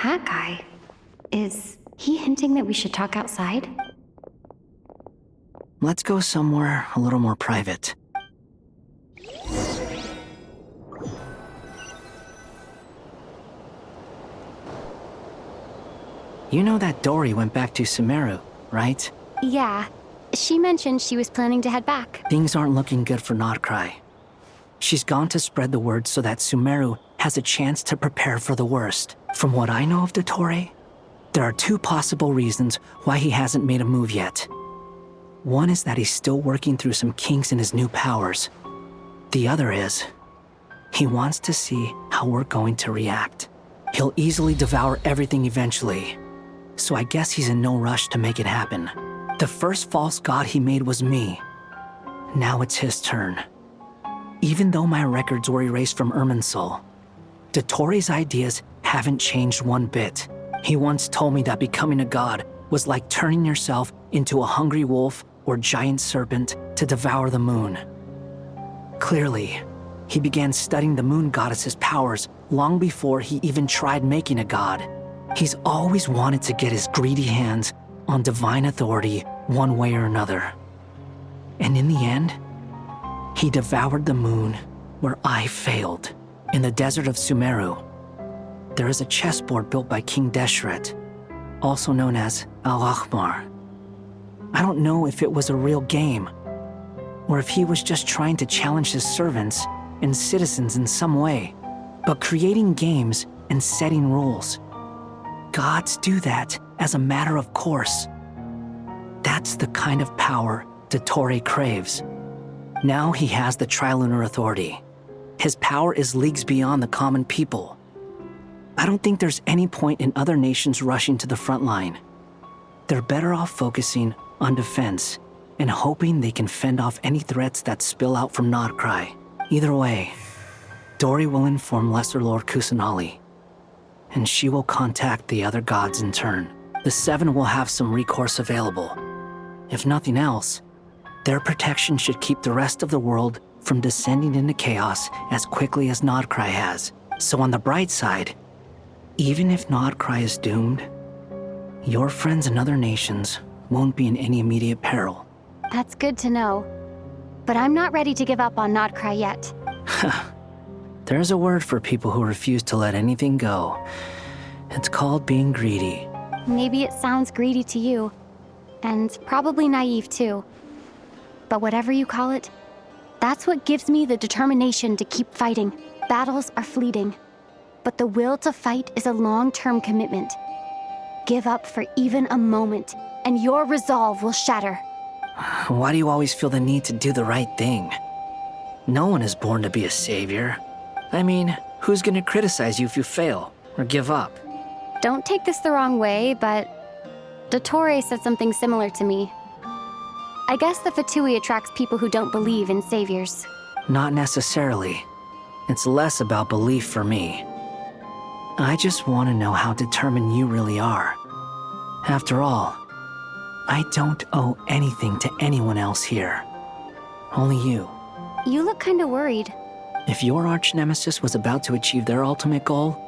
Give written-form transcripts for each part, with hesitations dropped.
hat guy. Is he hinting that we should talk outside? Let's go somewhere a little more private. You know that Dory went back to Sumeru, right? Yeah. She mentioned she was planning to head back. Things aren't looking good for Notcry. She's gone to spread the word so that Sumeru has a chance to prepare for the worst. From what I know of Dottore, there are two possible reasons why he hasn't made a move yet. One is that he's still working through some kinks in his new powers. The other is, he wants to see how we're going to react. He'll easily devour everything eventually, so I guess he's in no rush to make it happen. The first false god he made was me. Now it's his turn. Even though my records were erased from Irminsul, Dottore's ideas haven't changed one bit. He once told me that becoming a god was like turning yourself into a hungry wolf or giant serpent to devour the moon. Clearly, he began studying the moon goddess's powers long before he even tried making a god. He's always wanted to get his greedy hands on divine authority one way or another. And in the end, he devoured the moon where I failed. In the desert of Sumeru, there is a chessboard built by King Deshret, also known as Al-Ahmar. I don't know if it was a real game, or if he was just trying to challenge his servants and citizens in some way. But creating games and setting rules, gods do that as a matter of course. That's the kind of power Dottore craves. Now he has the Trilunar Authority. His power is leagues beyond the common people. I don't think there's any point in other nations rushing to the front line. They're better off focusing on defense and hoping they can fend off any threats that spill out from Notcry. Either way, Dory will inform Lesser Lord Kusanali, and she will contact the other gods in turn. The Seven will have some recourse available. If nothing else, their protection should keep the rest of the world from descending into chaos as quickly as Notcry has. So on the bright side, even if Notcry is doomed, your friends in other nations won't be in any immediate peril. That's good to know. But I'm not ready to give up on Notcry yet. There's a word for people who refuse to let anything go. It's called being greedy. Maybe it sounds greedy to you, and probably naive too. But whatever you call it, that's what gives me the determination to keep fighting. Battles are fleeting, but the will to fight is a long-term commitment. Give up for even a moment, and your resolve will shatter. Why do you always feel the need to do the right thing? No one is born to be a savior. I mean, who's gonna criticize you if you fail or give up? Don't take this the wrong way, but Dottore said something similar to me. I guess the Fatui attracts people who don't believe in saviors. Not necessarily. It's less about belief for me. I just want to know how determined you really are. After all, I don't owe anything to anyone else here. Only you. You look kinda worried. If your arch-nemesis was about to achieve their ultimate goal,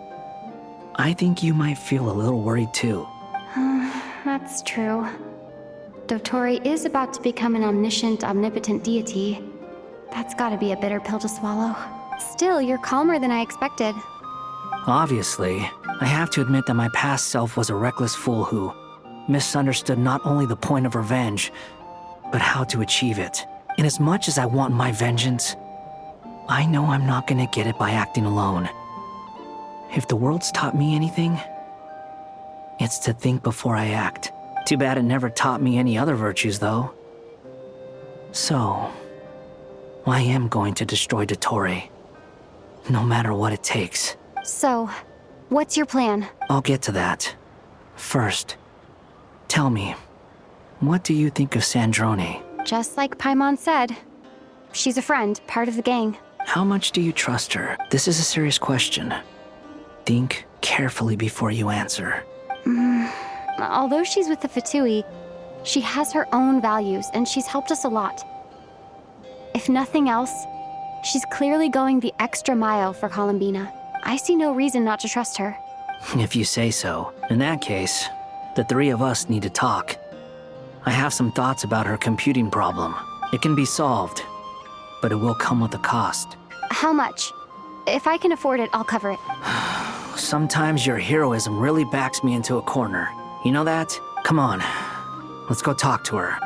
I think you might feel a little worried too. That's true. Dottore is about to become an omniscient, omnipotent deity. That's gotta be a bitter pill to swallow. Still, you're calmer than I expected. Obviously, I have to admit that my past self was a reckless fool who misunderstood not only the point of revenge, but how to achieve it. And as much as I want my vengeance, I know I'm not gonna get it by acting alone. If the world's taught me anything, it's to think before I act. Too bad it never taught me any other virtues, though. So, I am going to destroy Dottore, no matter what it takes. So, what's your plan? I'll get to that. First, tell me, what do you think of Sandrone? Just like Paimon said, she's a friend, part of the gang. How much do you trust her? This is a serious question. Think carefully before you answer. Although she's with the Fatui, she has her own values and she's helped us a lot. If nothing else, she's clearly going the extra mile for Columbina. I see no reason not to trust her. If you say so. In that case, the three of us need to talk. I have some thoughts about her computing problem. It can be solved, but it will come with a cost. How much? If I can afford it, I'll cover it. Sometimes your heroism really backs me into a corner. You know that? Come on, let's go talk to her.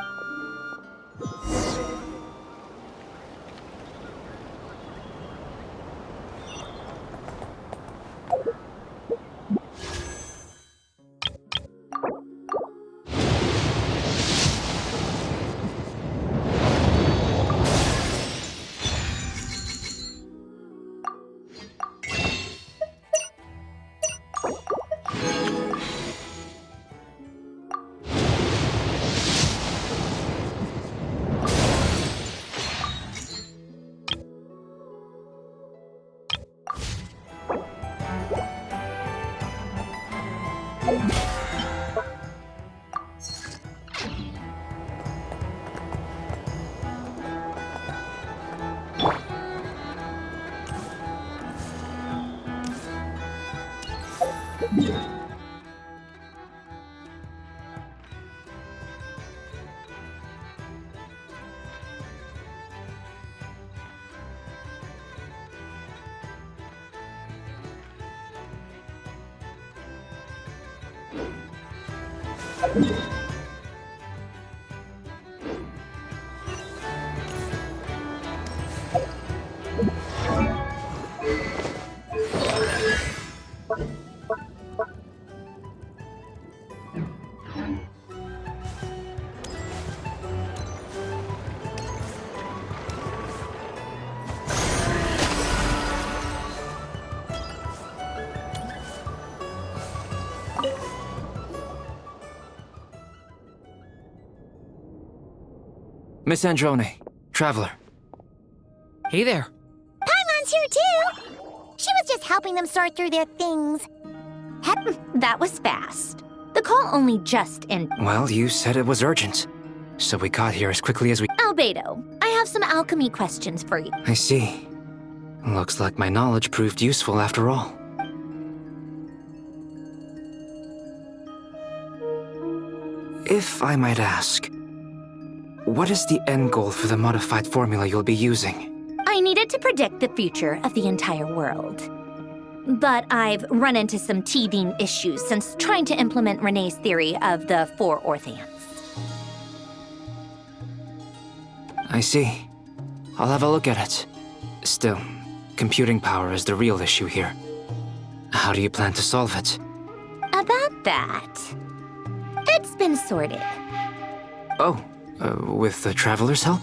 Miss Sandrone, Traveler. Hey there. Paimon's here too! She was just helping them sort through their things. That was fast. The call only just ended. Well, you said it was urgent, so we got here as quickly as we... Albedo, I have some alchemy questions for you. I see. Looks like my knowledge proved useful after all. If I might ask, what is the end goal for the modified formula you'll be using? I needed to predict the future of the entire world. But I've run into some teething issues since trying to implement Renee's theory of the four Orthants. I see. I'll have a look at it. Still, computing power is the real issue here. How do you plan to solve it? About that, it's been sorted. Oh, with the Traveler's help?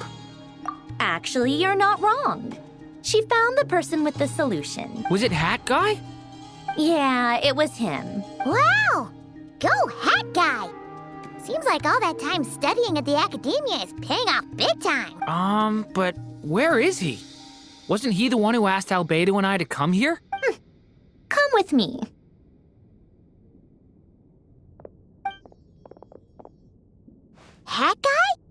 Actually, you're not wrong. She found the person with the solution. Was it Hat Guy? Yeah, it was him. Wow! Go Hat Guy! Seems like all that time studying at the academia is paying off big time. But where is he? Wasn't he the one who asked Albedo and I to come here? Come with me. Hat Guy?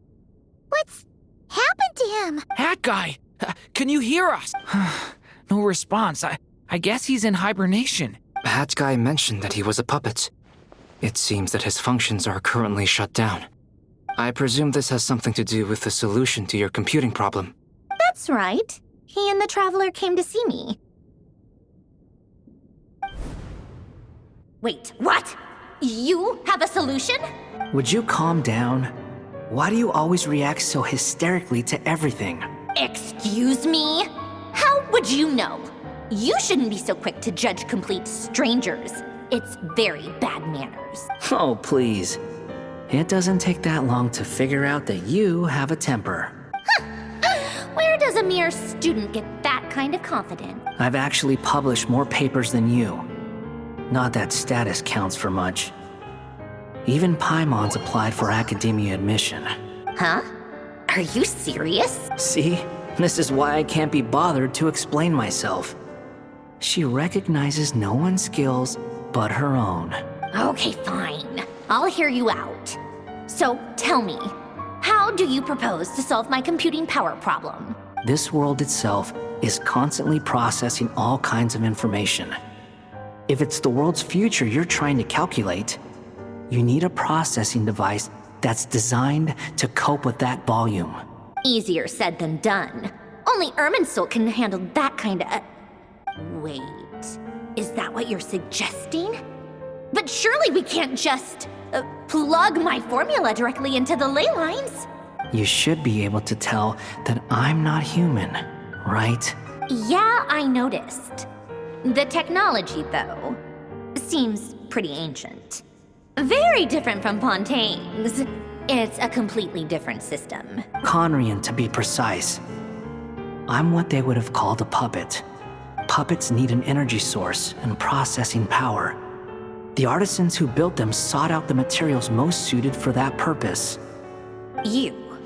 What's happened to him? Hat Guy! Can you hear us? No response. I guess he's in hibernation. Hat Guy mentioned that he was a puppet. It seems that his functions are currently shut down. I presume this has something to do with the solution to your computing problem. That's right. He and the Traveler came to see me. Wait, what? You have a solution? Would you calm down? Why do you always react so hysterically to everything? Excuse me? How would you know? You shouldn't be so quick to judge complete strangers. It's very bad manners. Oh, please. It doesn't take that long to figure out that you have a temper. Where does a mere student get that kind of confidence? I've actually published more papers than you. Not that status counts for much. Even Paimon's applied for academia admission. Huh? Are you serious? See? This is why I can't be bothered to explain myself. She recognizes no one's skills but her own. Okay, fine. I'll hear you out. So, tell me, how do you propose to solve my computing power problem? This world itself is constantly processing all kinds of information. If it's the world's future you're trying to calculate, you need a processing device that's designed to cope with that volume. Easier said than done. Only Irminsul can handle that kind of... Wait, is that what you're suggesting? But surely we can't just plug my formula directly into the ley lines. You should be able to tell that I'm not human, right? Yeah, I noticed. The technology, though, seems pretty ancient. Very different from Pontaine's. It's a completely different system. Conrian, to be precise. I'm what they would have called a puppet. Puppets need an energy source and processing power. The artisans who built them sought out the materials most suited for that purpose. You?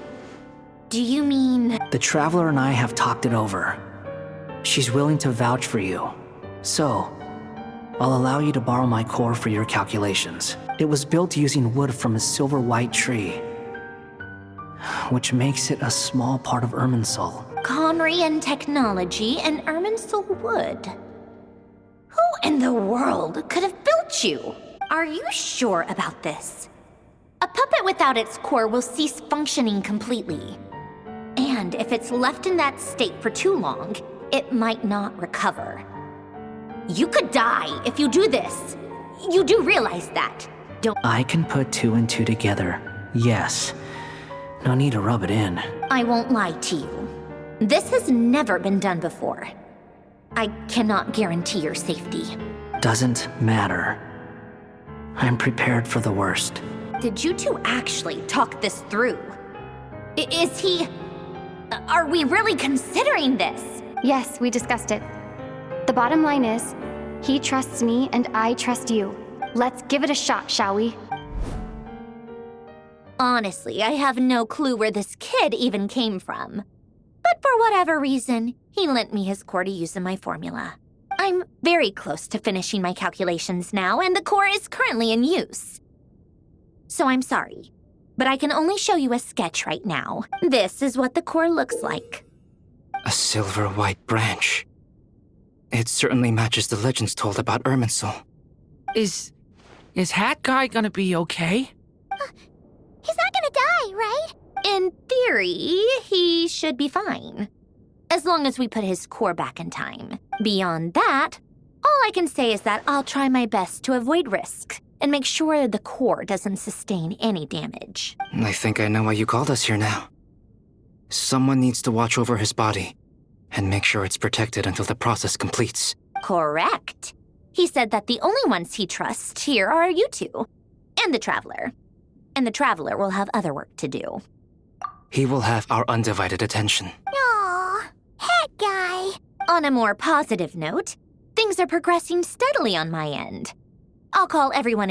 Do you mean... The Traveler and I have talked it over. She's willing to vouch for you. So, I'll allow you to borrow my core for your calculations. It was built using wood from a silver white tree, which makes it a small part of Irminsul. Conrian technology and Irminsul wood. Who in the world could have built you? Are you sure about this? A puppet without its core will cease functioning completely. And if it's left in that state for too long, it might not recover. You could die if you do this. You do realize that, don't you? I can put 2 and 2 together, yes. No need to rub it in. I won't lie to you. This has never been done before. I cannot guarantee your safety. Doesn't matter. I'm prepared for the worst. Did you two actually talk this through? Is he... Are we really considering this? Yes, we discussed it. The bottom line is, he trusts me and I trust you. Let's give it a shot, shall we? Honestly, I have no clue where this kid even came from. But for whatever reason, he lent me his core to use in my formula. I'm very close to finishing my calculations now, and the core is currently in use. So I'm sorry, but I can only show you a sketch right now. This is what the core looks like. A silver white branch. It certainly matches the legends told about Irminsul. Is Hat Guy gonna be okay? He's not gonna die, right? In theory, he should be fine. As long as we put his core back in time. Beyond that, all I can say is that I'll try my best to avoid risk and make sure the core doesn't sustain any damage. I think I know why you called us here now. Someone needs to watch over his body and make sure it's protected until the process completes. Correct. He said that the only ones he trusts here are you two, and the Traveler. And the Traveler will have other work to do. He will have our undivided attention. Aw, Hat Guy. On a more positive note, things are progressing steadily on my end. I'll call everyone